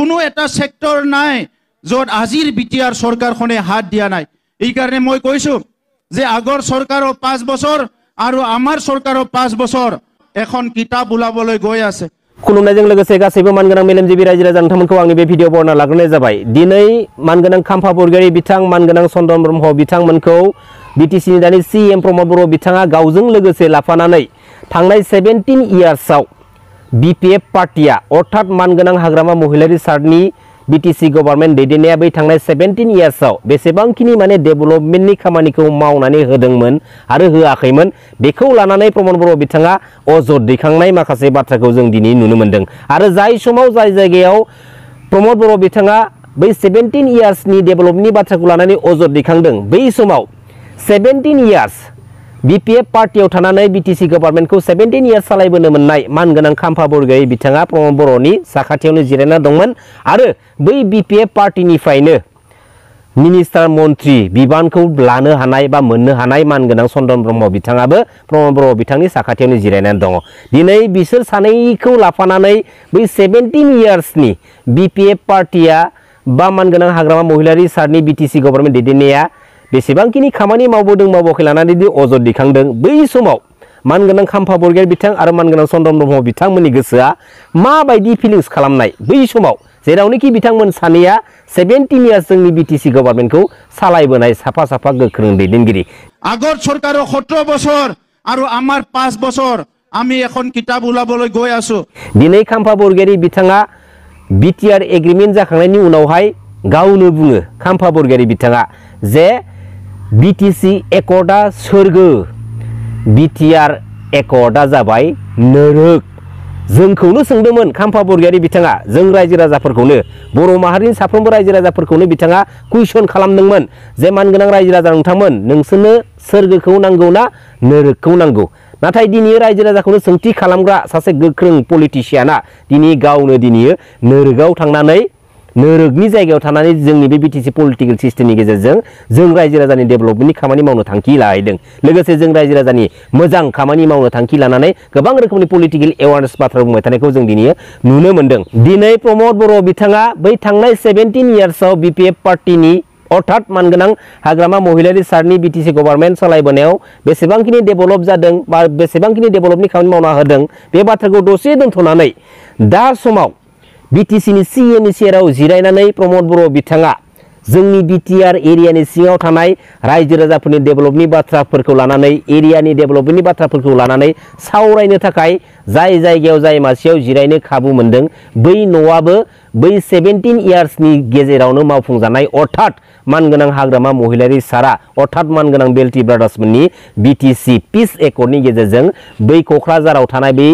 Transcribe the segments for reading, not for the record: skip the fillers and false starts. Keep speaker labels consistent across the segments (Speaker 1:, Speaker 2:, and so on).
Speaker 1: কোনো এটা সেক্টৰ নাই য'ত আজিৰ বিটিআৰ চৰকাৰখনে হাত দিয়া নাই। এই কাৰণে মই কৈছো যে আগৰ চৰকাৰৰ 5 বছৰ আৰু আমাৰ চৰকাৰৰ 5 বছৰ এখন কিতাপ ওলাবলৈ গৈ আছে।
Speaker 2: खुलुमनायजों लोगोसे गासैबो मानगोनां मेलेमजिबि रायजो राजा नोंथांमोनखौ आंनि बे भिडिअ बरना लाग्रोनाय जाबाय। दिनै मानगोनां खाम्फा बरगयारि बिथां मानगोनां चन्दन ब्रह्म बिथांमोनखौ बिटिसिनि दानि सीएम प्रमद बर' बिथाङा गावजों लोगोसे लाफानानै थांनाय 17 इयार्सआव बीपीएफ पार्टिया अर्थात मानगोनां हाग्रामा महिलारि सार्टनि बीटीसी गभर्नमेंट दैदेननाया बै थांनाय 17 इयार्सआव बेसेबांखिनि माने डेभेलपमेन्टनि खामानिखौ मावनानै होदोंमोन आरो होआखैमोन बेखौ लानानै प्रमद बर' बिथाङा अजद दैखांनाय माखासे बाथ्राखौ जों दिनै नुनो मोनदों। आरो जाय समाव जाय जायगायाव प्रमद बर' बिथाङा बै 17 इयार्सनि डेभेलपमेन्टनि बाथ्राखौ लानानै अजद दैखांदों बै समाव 17 इयार्स बीपीएफ पार्टियाव थानानै बीटीसी गभर्नमेंटखौ 17 इयार्स सालायबोनो मोननाय मानगोनां खाम्फा बरगयारि बिथाङा प्रमद बर'नि साखाथियावनो जिरायना दंमोन आरो बै बीपीएफ पार्टिनिफ्रायनो मिनिस्टार मन्त्रि बिबानखौ लानो हानाय बा मोननो हानाय मानगोनां चन्दन ब्रह्म बिथाङाबो प्रमद बर' बिथांनि साखाथियावनो जिरायनानै दङ। दिनै बिसोर सानैखौ लाफानानै बै 17 इयार्सनि बीपीएफ पार्टिया बा मानगोनां हाग्रामा महिलारि सार्टनि बीटीसी गभर्नमेंट दैदेननाया बेसेबांखिनि खामानि मावबोदों मावबोखै लानानै अजद दैखांदों बै समाव मानगोनां खाम्फा बरगयारि बिथां आरो मानगोनां चन्दन ब्रह्म बिथांमोननि गोसोआ माबायदि फिलिंस खालामनाय बै समाव जेरावनोखि बिथांमोन सानैया 17 इयार्स जोंनि बीटीसी गभर्नमेंटखौ सालायबोनाय साफा साफा गोख्रों दैदेनगिरि।
Speaker 1: আগৰ চৰকাৰৰ 17 বছৰ আৰু আমাৰ 5 বছৰ আমি এখন কিতাপ ওলাবলৈ গৈ আছো।
Speaker 2: दिनै खाम्फा बरगयारि बिथाङा बीटीआर एग्रीमेंट जाखांनायनि उनावहाय गावनो बुङो खाम्फा बरगयारि बिथाङा जे बीटीसी एकर्डा सोरगो बीटीआर एकर्डा जाबाय नोरोग। जोंखौनो सोंदोंमोन खाम्फा बरगयारि बिथाङा जों रायजो राजाफोरखौनो बर' माहारिनि साफ्रोमबो रायजो राजाफोरखौनो बिथाङा कुइसन खालामदोंमोन जे मानगोनां रायजो राजा नोंथांमोन नोंसोरनो सोरगोखौ नांगौ ना नोरोगखौ नांगौ। नाथाय दिनै रायजो राजाखौनो सोंथि खालामग्रा सासे गोख्रों पलिटिशियाना दिनै गावनो दिनै नोरोगाव थांनानै नोरोगनि जायगायाव थानानै जोंनि बे बीटीसी पलिटिकल सिस्टेमनि गेजेरजों जों रायजो राजानि डेभेलपमेन्टनि खामानि मावनो थांखि लाहैदों। लोगोसे जों रायजो राजानि मोजां खामानि मावनो थांखि लानानै गोबां रोखोमनि पलिटिकल एवारनेस बाथ्रा बुंबाय थानायखौ जों दिनै नुनो मोनदों। दिनै प्रमद बर' बिथाङा बै थांनाय 17 इयार्सआव बीपीएफ पार्टिनि अर्थात मानगोनां हाग्रामा महिलारि सार्टनि बीटीसी गभर्नमेंट सालायबोनायाव बेसेबांखिनि डेभेलप जादों बा बेसेबांखिनि डेभेलपनि खामानि मावना होदों बे बाथ्राखौ दसे दोनथ'नानै दा समाव बीटीसीनि सीएमनि सेराव जिरायनानै प्रमद बर' बिथाङा जोंनि बीटीआर एरियानि सिङाव थानाय रायजो राजाफोरनि डेभेलपनि बाथ्राफोरखौ लानानै एरियानि डेभेलपमेन्टनि बाथ्राफोरखौ लानानै सावरायनो थाखाय जाय जायगायाव जाय मासियाव जिरायनो खाबु मोनदों बै न'आबो बै 17 इयार्सनि गेजेरावनो मावफुंजानाय अर्थात मानगोनां हाग्रामा महिलारि सारा अर्थात मानगोनां बेल्टी ब्रादार्समोननि बीटीसी पिस एकर्डनि गेजेरजों बै क'क्राझाराव थानाय बै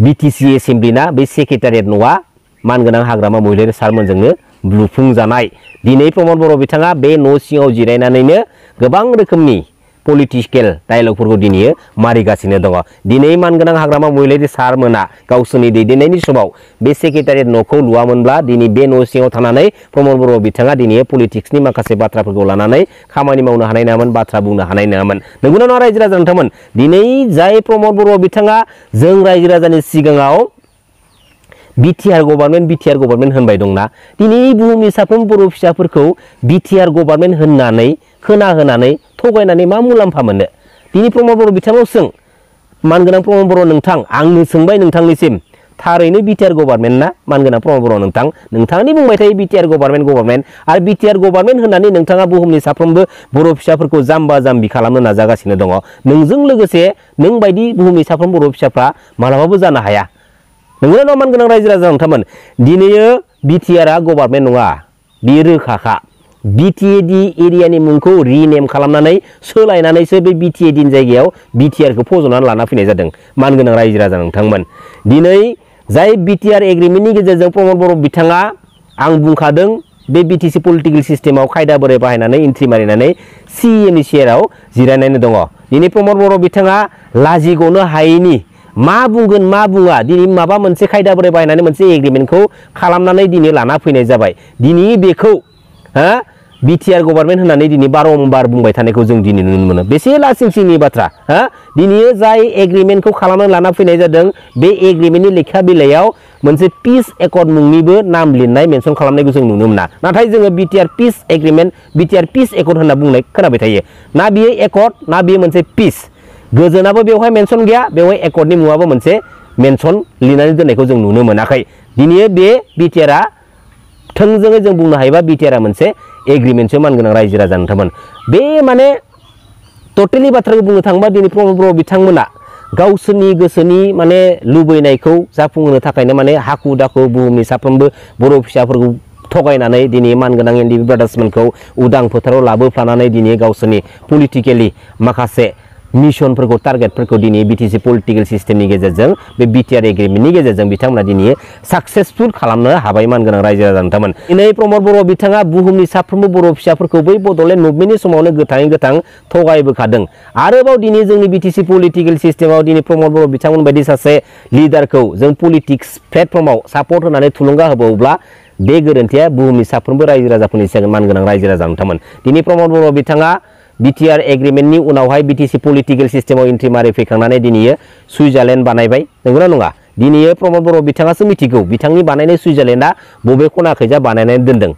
Speaker 2: बीटीसी एसेम्ब्लिना बै सेक्रेटारियेट न'आ मानगोनां हाग्रामा महिलारि सारमोनजोंनो लुफुंजानाय। दिनै प्रमद बर' बिथाङा बे न' सिङाव जिरायनानैनो गोबां रोखोमनि पलिटिकेल डायलगफोरखौ दिनै मारिगासिनो दङ। दिनै मानगोनां हाग्रामा महिलारि सारमोना गावसोरनि दैदेननायनि समाव बे सेक्रेटारियेट न'खौ लुवामोनब्ला दिनै बे न' सिङाव थानानै प्रमद बर' बिथाङा दिनै पलिटिक्सनि माखासे बाथ्राफोरखौ लानानै खामानि मावनो हानाय नङामोन बाथ्रा बुंनो हानाय नङामोन। नंगौना नङा रायजो राजा नोंथांमोन? दिनै जाय प्रमद बर' बिथाङा जों रायजो राजानि सिगाङाव बीटीआर गभर्नमेंट होनबाय दंना दिनै बुहुमनि साफ्रोम बर' फिसाफोरखौ बीटीआर गभर्नमेंट होननानै खोनाहोनानै थगायनानै मा मुलाम्फा मोनो? दिनै प्रमद बर' बिथाङाव सों मानगोनां प्रमद बर' नोंथां आंनो सोंबाय नोंथांनिसिम थारैनो बीटीआर गभर्नमेंट ना मानगोनां प्रमद बर' नोंथां नोंथांनि बुंबाय थायो बीटीआर गभर्नमेंट आरो बीटीआर गभर्नमेंट होननानै नोंथाङा बुहुमनि साफ्रोमबो बर' फिसाफोरखौ जाम्बा जाम्बि खालामनो नाजागासिनो दङ। नोंजों लोगोसे नों बायदि बुहुमनि साफ्रोम बर' फिसाफ्रा मालाबाबो जानो हाया। नंगौना नङा मानगोनां रायजो राजा नोंथांमोन? दिनै बीटीआरआ गभर्नमेंट नङा बेयो रोखाखा। बीटीएडी एरियानि मुंखौ रिनेम खालामनानै सोलायनानैसो बे बीटीएडीनि जायगायाव बीटीआरखौ फज'नानै लाना फैनाय जादों। मानगोनां रायजो राजा नोंथांमोन दिनै जाय बीटीआर एग्रीमेंटनि गेजेरजों प्रमद बर' बिथाङा आं बुंखादों बे बीटीसी पलिटिकल सिस्टेमाव खायदा बोरै बाहायनानै एन्ट्रि मारिनानै सीएमनि सेराव जिरायनानै दङ। दिनै प्रमद बर' बिथाङा लाजिगनो हायैनि मा बुंगोन मा बुङा दिनै माबा मोनसे खायदा बोरै बाहायनानै मोनसे एग्रीमेंटखौ खालामनानै दिनै लाना फैनाय जाबाय। दिनै बेखौ बिटिआर गभर्नमेन्ट होननानै दिनै बारम्बार बुंबाय थानायखौ जों दिनै नुनो मोनो बेसे लासिंसिंनि बाथ्रा हा दिनै जाय एग्रिमेन्टखौ खालामना लाना फैनाय जादों बे एग्रिमेन्टनि लेखा बिलाइयाव मोनसे पिस एकर्ड मुंनिबो नाम लिरनाय मेनसन खालामनायखौ जों नुनो मोना नाथाय जोङो बिटिआर पिस एग्रिमेन्ट बिटिआर पिस एकर्ड होनना बुंनाय खोनाबाय थायो ना बियो एकर्ड ना बियो मोनसे पिस गोजोनाबो बेवहाय मेनसन गैया बेवहाय एकर्डनि मुङाबो मोनसे मेनसन लिरनानै दोननायखौ जों नुनो मोनाखै दिनै बे बिटिआरआ थोंजोङै जों बुंनो हायोबा बिटिआरआ मोनसे एग्रिमेन्टसो मानगोनां रायजो राजा नोंथांमोन बे माने टटेलि बाथ्राखौ बुंनो थाङोबा दिनै प्रमद बर' बिथांमोना गावसोरनि गोसोनि माने लुबैनायखौ जाफुंहोनो थाखायनो माने हाखु दाखु बुहुमनि साफ्रोमबो बर' फिसाफोरखौ थगायनानै दिनै मानगोनां एनडिएफबि ब्रादार्समोनखौ उदां फोथाराव लाबोफ्लानानै दिनै गावसोरनि पलिटिकेलि माखासे मिशनफोरखौ टारगेटफोरखौ दिनै बिटिसि पलिटिकेल सिस्टेमनि गेजेरजों बे बिटिआर एग्रिमेन्टनि गेजेरजों बिथांमोना दिनै साक्सेसफुल खालामनो हाबाय मानगोनां रायजो राजा नोंथांमोन दिनै प्रमद बर' बिथाङा बुहुमनि साफ्रोमबो बर' फिसाफोरखौ बै बड'लेण्ड मुभमेन्टनि समावनो गोथाङै गोथां थगायबोखादों आरोबाव दिनै जोंनि बिटिसि पलिटिकेल सिस्टेमाव दिनै प्रमद बर' बिथांमोन बायदि सासे लिडारखौ जों पलिटिक्स प्लेटफर्माव सापर्ट होनानै थुलुंगा होबावोब्ला बे गोरोन्थिया बुहुमनि साफ्रोमबो रायजो राजाफोरनि सिगां मानगोनां रायजो राजा नोंथांमोन दिनै प्रमद बर' बिथाङा बिटिआर एग्रिमेन्टनि उनावहाय बिटिसि पलिटिकेल सिस्टेमाव एन्ट्रि मारि फैखांनानै दिनै सुइजारलेण्ड बानायबाय नंगौना नङा दिनै प्रमद बर' बिथाङासो मिथिगौ बिथांनि बानायनाय सुइजारलेण्डआ बबे खनाखैजा बानायनानै दोनदों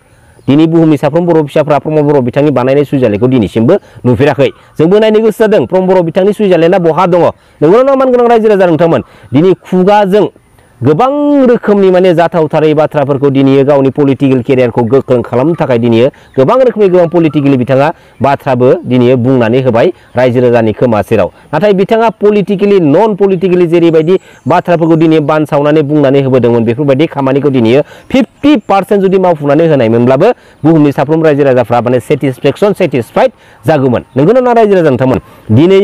Speaker 2: दिनै बुहुमनि साफ्रोम बर' फिसाफ्रा प्रमद बर' बिथांनि बानायनाय सुइजारलेण्डखौ दिनैसिमबो नुफेराखै जोंबो नायनो गोसो जादों प्रमद बर' बिथांनि सुइजारलेण्डआ बहा दङ नंगौना नङा मानगोनां रायजो राजा नोंथांमोन दिनै खुगाजों गोबां रोखोमनि माने जाथावथारै बाथ्राफोरखौ दिनै गावनि पलिटिकेल केरियारखौ गोख्रों खालामनो थाखाय दिनै गोबां रोखोमनि गोबां पलिटिकेलि बिथाङा बाथ्राबो दिनै बुंनानै होबाय रायजो राजानि खोमा सेराव नाथाय बिथाङा पलिटिकेलि नन पलिटिकेलि जेरैबायदि बाथ्राफोरखौ दिनै बानसावनानै बुंनानै होबोदोंमोन बेफोरबायदि खामानिखौ दिनै 50% जुदि मावफुंनानै होनायमोनब्लाबो बुहुमनि साफ्रोम रायजो राजाफ्रा माने सेटिसफाइड जागौमोन नंगौना नङा रायजो राजा नोंथांमोन दिनै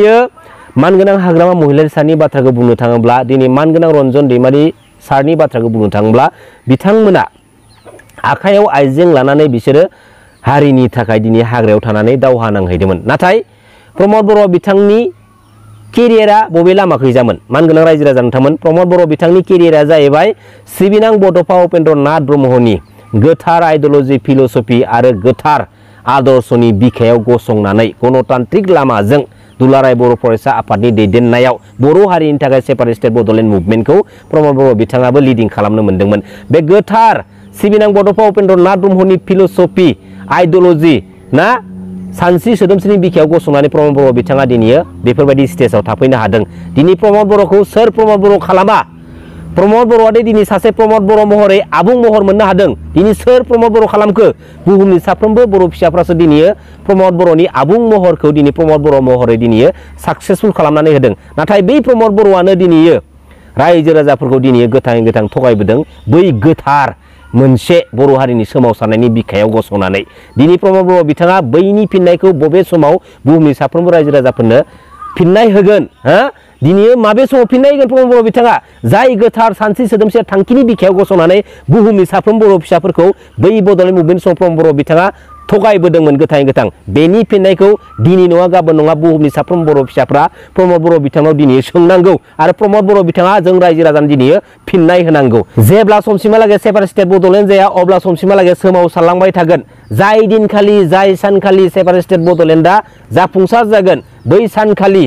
Speaker 2: मानगोनां हाग्रामा महिलारि सारनि बाथ्राखौ बुंनो थाङोब्ला दिनै मानगोनां रन्जन दैमारि सारनि बाथ्राखौ बुंनो थाङोब्ला बिथांमोना आखायाव आइजें लानानै बिसोरो हारिनि थाखाय दिनै हाग्रायाव थानानै दावहा नांहैदोंमोन नाथाय प्रमद बर' बिथांनि केरियारा बबे लामाखै जामोन मानगोनां रायजो राजा नोंथांमोन प्रमद बर' बिथांनि केरियारा जाहैबाय सिबिनां बड'फा उपेन्द्र नाथ ब्रह्मनि गोथार आइडिय'लजि फिल'सफि आरो गोथार आदर्शनि बिखायाव गसंनानै गणतान्त्रिक लामाजों दुलाराय बर' फरायसा आफादनि दैदेननायाव बर' हारिनि थाखाय सेपारेट स्टेट बड'लेण्ड मुभमेन्टखौ प्रमद बर' बिथाङाबो लिडिं खालामनो मोन्दोंमोन बे गोथार सिबिनां बड'फा उपेन्द्र नाथ ब्रह्मनि फिल'सफि आइडिय'लजि ना सानस्रि सोदोमस्रिनि बिखायाव गसंनानै प्रमद बर' बिथाङा दिनै बेफोरबायदि स्टेजाव थाफैनो हादों दिनै प्रमद बर'खौ सोर प्रमद बर' खालामा प्रमद बर'आदि दिनै सासे प्रमद बर' महरै आबुं महर मोननो हादों दिनै सोर प्रमद बर' खालामखो बुहुमनि साफ्रोमबो बर' फिसाफ्रासो दिनै प्रमद बर'नि आबुं महरखौ दिनै प्रमद बर' महरै दिनै साक्सेसफुल खालामनानै होदों नाथाय बै प्रमद बर'आनो दिनै रायजो राजाफोरखौ दिनै गोथाङै गोथां थगायबोदों बै गोथार मोनसे बर' हारिनि सोमावसारनायनि बिखायाव गसंनानै दिनै प्रमद बर' बिथाङा बैनि फिननायखौ बबे समाव बुहुमनि साफ्रोमबो रायजो राजाफोरनो फिननाय होगोन दिनै माबे समाव फिननाय होगोन प्रमद बर' बिथाङा जाय गोथार सानस्रि सोदोमस्रि थांखिनि बिखायाव गसंनानै बुहुमनि साफ्रोम बर' फिसाफोरखौ बै बड'लेण्ड मुभमेन्ट समाव प्रमद बर' बिथाङा थगायबोदोंमोन गोथाङै गोथां बेनि फिननायखौ दिनै नङा गाबोन नङा बुहुमनि साफ्रोम बर' फिसाफ्रा प्रमद बर' बिथाङाव दिनै सोंनांगौ आरो प्रमद बर' बिथाङा जों रायजो राजानो दिनै फिननाय होनांगौ जेब्ला समसिमहालागै सेपारेट स्टेट बड'लेण्ड जाया अब्ला समसिमहालागै सोमावसारलांबाय थागोन जाय दिनखालि जाय सानखालि सेपारेट स्टेट बड'लेण्डआ जाफुंसार जागोन बै सानखालि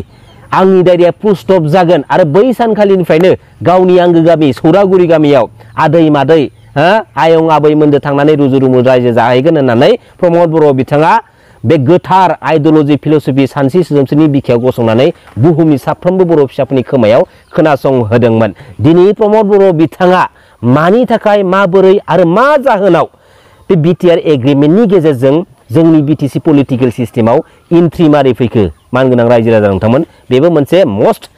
Speaker 2: आंनि दायरिया फुल स्टप जागोन आरो बै सानखालिनिफ्रायनो गावनि आंगो गामि सौरागुरि गामियाव आदै मादै आयं आबैमोनदो थांनानै रुजु रुमु रायजो जाहैगोन होननानै प्रमद बर' बिथाङा बे गोथार आइडिय'लजि फिल'सफि सानस्रि सोदोमस्रिनि बिखायाव गसंनानै बुहुमनि साफ्रोमबो बर' फिसाफोरनि खोमायाव खोनासंहोदोंमोन दिनै प्रमद बर' बिथाङा मानि थाखाय माबोरै आरो मा जाहोनाव बे बिटिआर एग्रिमेन्टनि गेजेरजों जोंनि बिटिसि पलिटिकेल सिस्टेमाव एन्ट्रि मारि फैखो मानगोनां रायजो राजा नोंथांमोन बेबो मोनसे मस्ट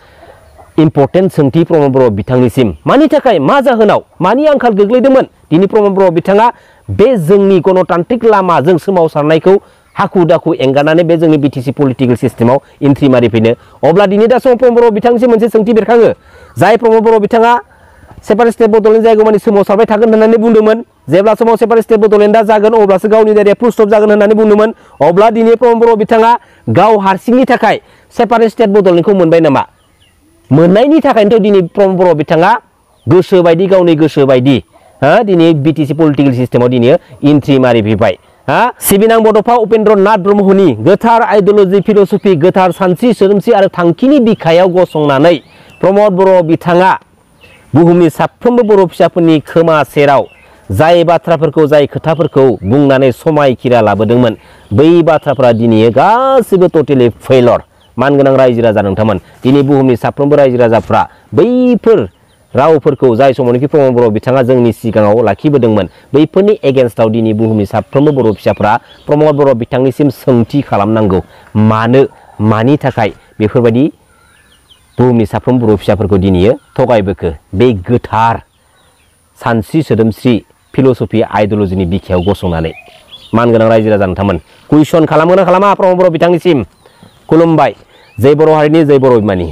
Speaker 2: इम्पर्टेन्ट सोंथि प्रमद बर' बिथांनिसिम मानि थाखाय मा जाहोनाव मानि आंखाल गोग्लैदोंमोन दिनै प्रमद बर' बिथाङा बे जोंनि गणतान्त्रिक लामाजों सोमावसारनायखौ हाखु दाखु एंगारनानै बे जोंनि बिटिसि पलिटिकेल सिस्टेमाव एन्ट्रि मारि फैनो अब्ला दिनै दा समाव प्रमद बर' बिथांनिसिम मोनसे सोंथि बेरखाङो जाय प्रमद बर' बिथाङा सेपारेट स्टेट बड'लेण्ड जायगौमानि सोमावसारबाय थागोन होननानै बुंदोंमोन जेब्ला समाव सेपारेट स्टेट बड'लेण्डआ जागोन अब्लासो गावनि दायरिया फुल स्टप जागोन होननानै बुंदोंमोन अब्ला दिनै प्रमद बर' बिथाङा गाव हारसिंनि थाखाय सेपारेट स्टेट बड'लेण्डखौ मोनबाय नामा मोननायनि थाखायनोथ' दिनै प्रमद बर' बिथाङा गोसो बायदि गावनि गोसो बायदि दिनै बिटिसि पलिटिकेल सिस्टेमाव दिनै एन्ट्रि मारि फैबाय सिबिनां बड'फा उपेन्द्र नाथ ब्रह्मनि गोथार आइडिय'लजि फिल'सफि गोथार सानस्रि सोदोमस्रि आरो थांखिनि बिखायाव गसंनानै प्रमद बर' बिथाङा बुहुमनि साफ्रोमबो बर' फिसाफोरनि खोमा सेराव जाय बाथ्राफोरखौ जाय खोथाफोरखौ बुंनानै समायखिरा लाबोदोंमोन बै बाथ्राफोरा दिनै गासिबो टटेलि फेलर मानगोनां रायजो राजा नोंथांमोन दिनै बुहुमनि साफ्रोमबो रायजो राजाफ्रा बैफोर रावफोरखौ जाय समावनोखि प्रमद बर' बिथाङा जोंनि सिगाङाव लाखिबोदोंमोन बैफोरनि एगेन्स्टआव दिनै बुहुमनि साफ्रोमबो बर' फिसाफ्रा प्रमद बर' बिथांनिसिम सोंथि खालामनांगौ मानो मानि थाखाय बेफोरबायदि बुहुमनि साफ्रोम बर' फिसाफोरखौ दिनै थगायबोखो बे गोथार सानस्रि सोदोमस्रि फिल'सफि आइडिय'लजिनि बिखायाव गसंनानै मानगोनां रायजो राजा नोंथांमोन कुइसन खालामगोन ना खालामा प्रमद बर' बिथांनिसिम खुलुमबाय जय बर' हारिनि जय बर' बिमानि